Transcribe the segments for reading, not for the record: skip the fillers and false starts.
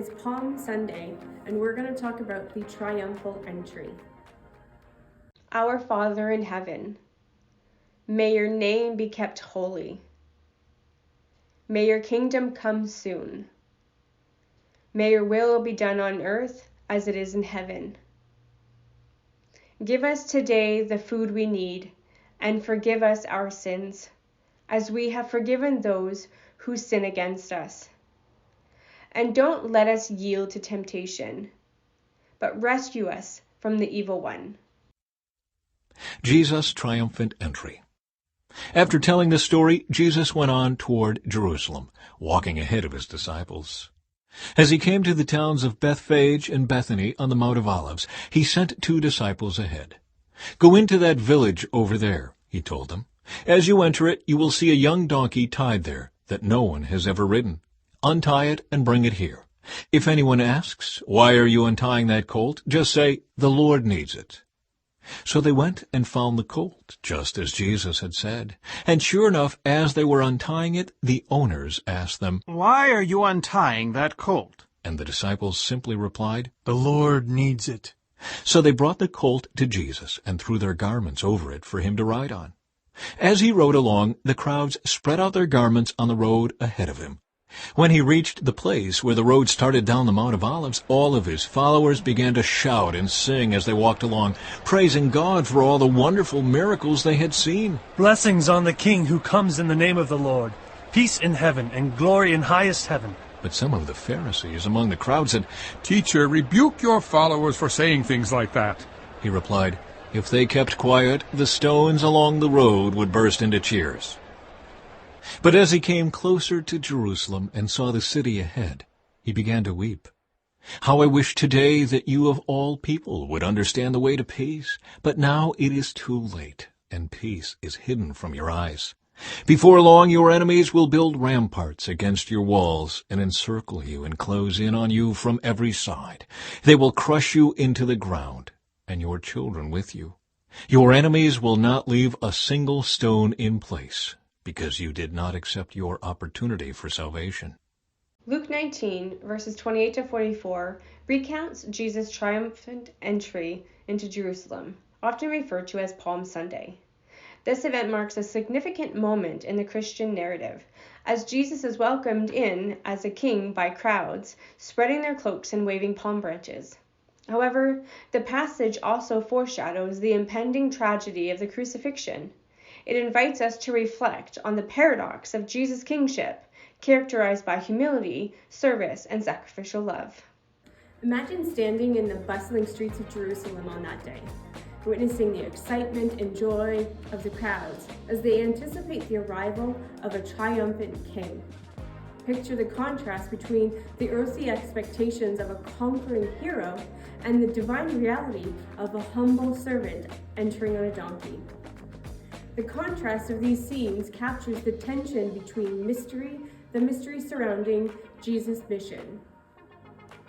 is Palm Sunday, and we're going to talk about the triumphal entry. Our Father in heaven, may your name be kept holy. May your kingdom come soon. May your will be done on earth as it is in heaven. Give us today the food we need, and forgive us our sins, as we have forgiven those who sin against us. And don't let us yield to temptation, but rescue us from the evil one. Jesus' triumphant entry. After telling the story, Jesus went on toward Jerusalem, walking ahead of his disciples. As he came to the towns of Bethphage and Bethany on the Mount of Olives, he sent 2 disciples ahead. "Go into that village over there," he told them. "As you enter it, you will see a young donkey tied there that no one has ever ridden. Untie it and bring it here. If anyone asks, 'Why are you untying that colt?' just say, 'The Lord needs it.'" So they went and found the colt, just as Jesus had said. And sure enough, as they were untying it, the owners asked them, "Why are you untying that colt?" And the disciples simply replied, "The Lord needs it." So they brought the colt to Jesus and threw their garments over it for him to ride on. As he rode along, the crowds spread out their garments on the road ahead of him. When he reached the place where the road started down the Mount of Olives, all of his followers began to shout and sing as they walked along, praising God for all the wonderful miracles they had seen. "Blessings on the King who comes in the name of the Lord. Peace in heaven and glory in highest heaven." But some of the Pharisees among the crowd said, "Teacher, rebuke your followers for saying things like that." He replied, "If they kept quiet, the stones along the road would burst into cheers." But as he came closer to Jerusalem and saw the city ahead, he began to weep. "How I wish today that you of all people would understand the way to peace, but now it is too late, and peace is hidden from your eyes. Before long your enemies will build ramparts against your walls and encircle you and close in on you from every side. They will crush you into the ground, and your children with you. Your enemies will not leave a single stone in place, because you did not accept your opportunity for salvation." Luke 19, verses 28 to 44, recounts Jesus' triumphant entry into Jerusalem, often referred to as Palm Sunday. This event marks a significant moment in the Christian narrative, as Jesus is welcomed in as a king by crowds, spreading their cloaks and waving palm branches. However, the passage also foreshadows the impending tragedy of the crucifixion. It invites us to reflect on the paradox of Jesus' kingship, characterized by humility, service, and sacrificial love. Imagine standing in the bustling streets of Jerusalem on that day, witnessing the excitement and joy of the crowds as they anticipate the arrival of a triumphant king. Picture the contrast between the earthly expectations of a conquering hero and the divine reality of a humble servant entering on a donkey. The contrast of these scenes captures the tension between the mystery surrounding Jesus' mission.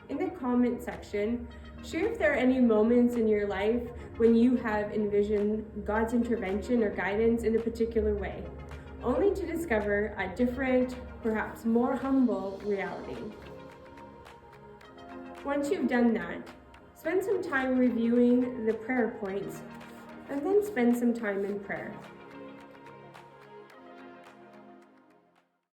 In the comment section, share if there are any moments in your life when you have envisioned God's intervention or guidance in a particular way, only to discover a different, perhaps more humble reality. Once you've done that, spend some time reviewing the prayer points and then spend some time in prayer.